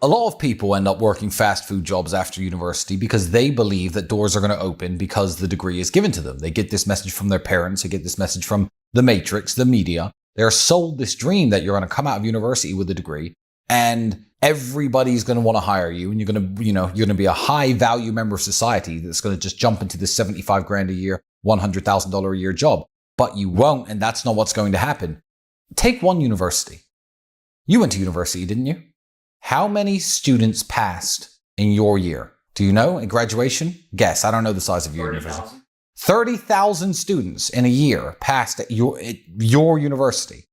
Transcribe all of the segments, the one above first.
A lot of people end up working fast food jobs after university because they believe that doors are going to open because the degree is given to them. They get this message from their parents. They get this message from the matrix, the media. They're sold this dream that you're going to come out of university with a degree and everybody's going to want to hire you, and you're going to be a high value member of society that's going to just jump into this 75 grand a year, $100,000 a year job. But you won't, and that's not what's going to happen. Take one university. You went to university, didn't you? How many students passed in your year? Do you know in graduation? Guess. I don't know the size of your university. 30,000 students in a year passed at your university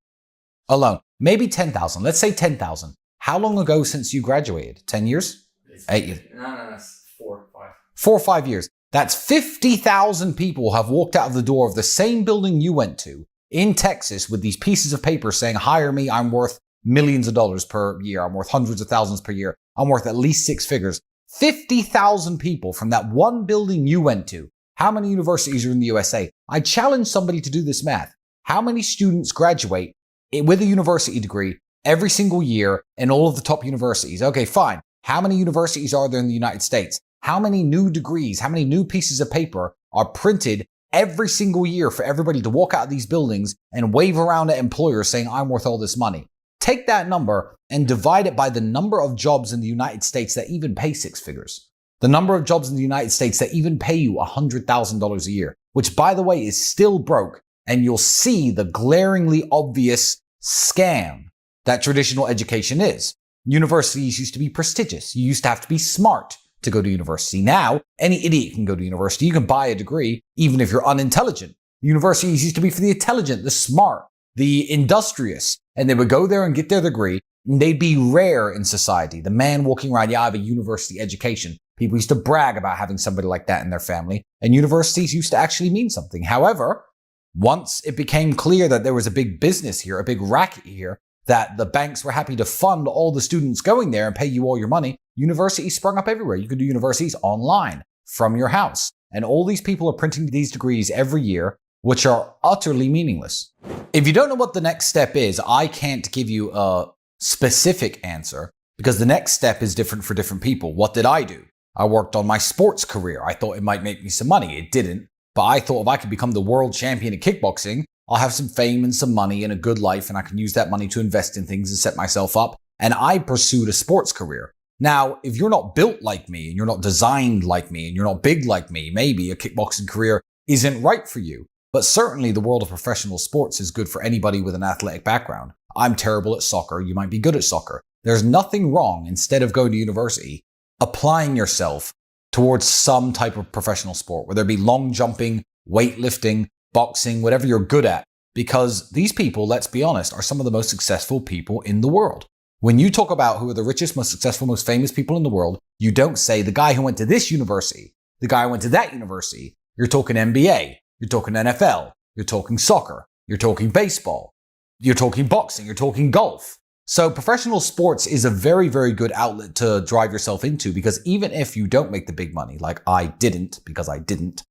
alone. Maybe 10,000. Let's say 10,000. How long ago since you graduated? 10 years? 8 years? No, it's 4 or 5. 4 or 5 years. That's 50,000 people have walked out of the door of the same building you went to in Texas with these pieces of paper saying, hire me, I'm worth millions of dollars per year. I'm worth hundreds of thousands per year. I'm worth at least 6 figures. 50,000 people from that one building you went to. How many universities are in the USA? I challenge somebody to do this math. How many students graduate with a university degree every single year in all of the top universities? Okay, fine. How many universities are there in the United States? How many new degrees, how many new pieces of paper are printed every single year for everybody to walk out of these buildings and wave around at employers saying, I'm worth all this money? Take that number and divide it by the number of jobs in the United States that even pay 6 figures. The number of jobs in the United States that even pay you $100,000 a year, which, by the way, is still broke. And you'll see the glaringly obvious scam that traditional education is. Universities used to be prestigious. You used to have to be smart to go to university. Now, any idiot can go to university. You can buy a degree, even if you're unintelligent. Universities used to be for the intelligent, the smart, the industrious. And they would go there and get their degree, and they'd be rare in society. The man walking around, I have a university education. People used to brag about having somebody like that in their family, and universities used to actually mean something. However, once it became clear that there was a big business here, a big racket here, that the banks were happy to fund all the students going there and pay you all your money, universities sprung up everywhere. You could do universities online from your house. And all these people are printing these degrees every year, which are utterly meaningless. If you don't know what the next step is, I can't give you a specific answer because the next step is different for different people. What did I do? I worked on my sports career. I thought it might make me some money. It didn't. But I thought if I could become the world champion at kickboxing, I'll have some fame and some money and a good life, and I can use that money to invest in things and set myself up. And I pursued a sports career. Now, if you're not built like me, and you're not designed like me, and you're not big like me, maybe a kickboxing career isn't right for you. But certainly the world of professional sports is good for anybody with an athletic background. I'm terrible at soccer. You might be good at soccer. There's nothing wrong, instead of going to university, applying yourself towards some type of professional sport, whether it be long jumping, weightlifting, boxing, whatever you're good at. Because these people, let's be honest, are some of the most successful people in the world. When you talk about who are the richest, most successful, most famous people in the world, you don't say the guy who went to this university, the guy who went to that university. You're talking NBA, you're talking NFL, you're talking soccer, you're talking baseball, you're talking boxing, you're talking golf. So professional sports is a very, very good outlet to drive yourself into, because even if you don't make the big money, like I didn't, because I didn't,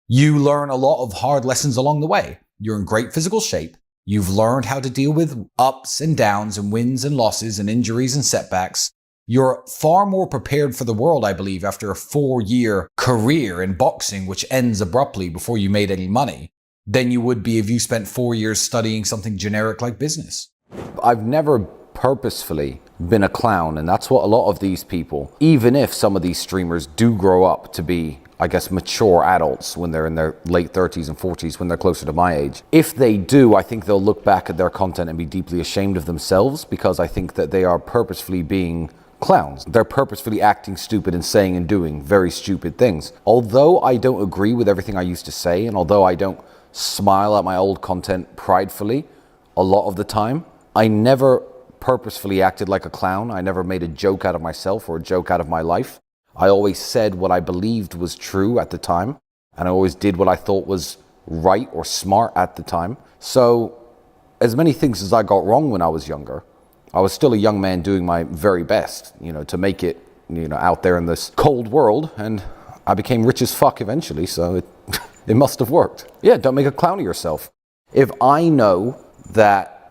you learn a lot of hard lessons along the way. You're in great physical shape. You've learned how to deal with ups and downs and wins and losses and injuries and setbacks. You're far more prepared for the world, I believe, after a 4-year career in boxing, which ends abruptly before you made any money, than you would be if you spent 4 years studying something generic like business. I've never purposefully been a clown, and that's what a lot of these people, even if some of these streamers do grow up to be, I guess, mature adults when they're in their late 30s and 40s, when they're closer to my age. If they do, I think they'll look back at their content and be deeply ashamed of themselves, because I think that they are purposefully being clowns. They're purposefully acting stupid and saying and doing very stupid things. Although I don't agree with everything I used to say, and although I don't smile at my old content pridefully a lot of the time, I never purposefully acted like a clown. I never made a joke out of myself or a joke out of my life. I always said what I believed was true at the time, and I always did what I thought was right or smart at the time. So as many things as I got wrong when I was younger, I was still a young man doing my very best, to make it, out there in this cold world, and I became rich as fuck eventually, so it must have worked. Yeah, don't make a clown of yourself. If I know that,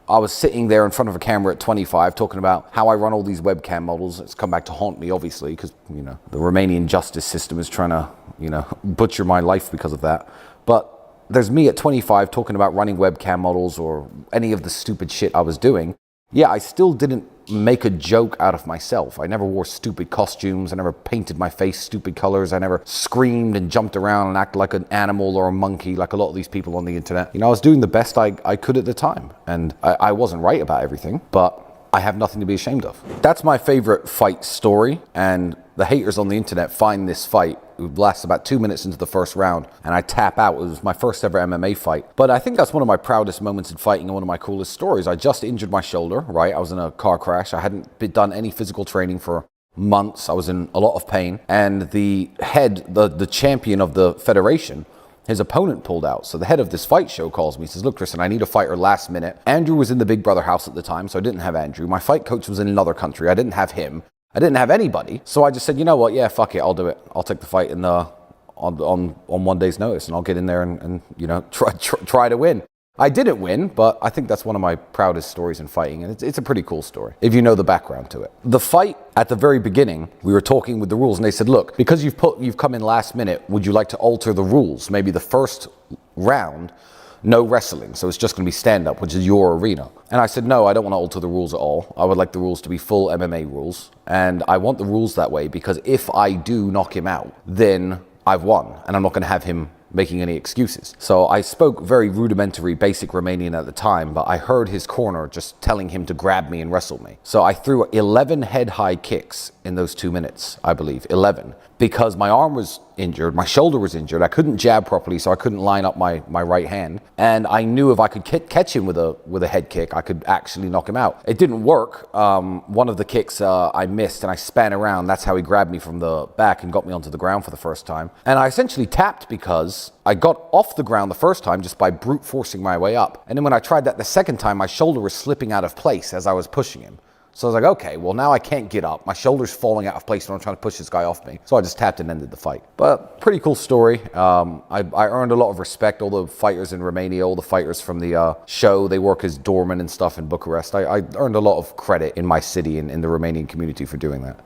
I was sitting there in front of a camera at 25 talking about how I run all these webcam models. It's come back to haunt me, obviously, because, you know, the Romanian justice system is trying to, you know, butcher my life because of that. But there's me at 25 talking about running webcam models or any of the stupid shit I was doing. Yeah, I still didn't make a joke out of myself. I never wore stupid costumes. I never painted my face stupid colors. I never screamed and jumped around and acted like an animal or a monkey like a lot of these people on the internet. You know, I was doing the best I could at the time. And I wasn't right about everything, but I have nothing to be ashamed of. That's my favorite fight story, and the haters on the internet find this fight. It lasts about 2 minutes into the first round, and I tap out. It was my first ever MMA fight. But I think that's one of my proudest moments in fighting and one of my coolest stories. I just injured my shoulder, right? I was in a car crash. I hadn't done any physical training for months. I was in a lot of pain. And the head, the champion of the federation, his opponent pulled out. So the head of this fight show calls me, says, look, Tristan, I need a fighter last minute. Andrew was in the Big Brother house at the time, so I didn't have Andrew. My fight coach was in another country. I didn't have him. I didn't have anybody. So I just said, you know what? Yeah, fuck it. I'll do it. I'll take the fight in the, on 1 day's notice, and I'll get in there and you know, try to win. I didn't win, but I think that's one of my proudest stories in fighting, and it's a pretty cool story, if you know the background to it. The fight, at the very beginning, we were talking with the rules, and they said, look, because you've come in last minute, would you like to alter the rules? Maybe the first round, no wrestling, so it's just going to be stand-up, which is your arena. And I said, no, I don't want to alter the rules at all. I would like the rules to be full MMA rules, and I want the rules that way, because if I do knock him out, then I've won, and I'm not going to have him making any excuses. So I spoke very rudimentary basic Romanian at the time, but I heard his corner just telling him to grab me and wrestle me. So I threw 11 head-high kicks in those 2 minutes, I believe, 11, because my arm was injured, my shoulder was injured, I couldn't jab properly, so I couldn't line up my right hand, and I knew if I could catch him with a head kick, I could actually knock him out. It didn't work. One of the kicks I missed, and I span around. That's how he grabbed me from the back and got me onto the ground for the first time. And I essentially tapped because I got off the ground the first time just by brute forcing my way up. And then when I tried that the second time, my shoulder was slipping out of place as I was pushing him. So I was like, okay, well now I can't get up. My shoulder's falling out of place when I'm trying to push this guy off me. So I just tapped and ended the fight. But pretty cool story. I earned a lot of respect. All the fighters in Romania, all the fighters from the show, they work as doormen and stuff in Bucharest. I earned a lot of credit in my city and in the Romanian community for doing that.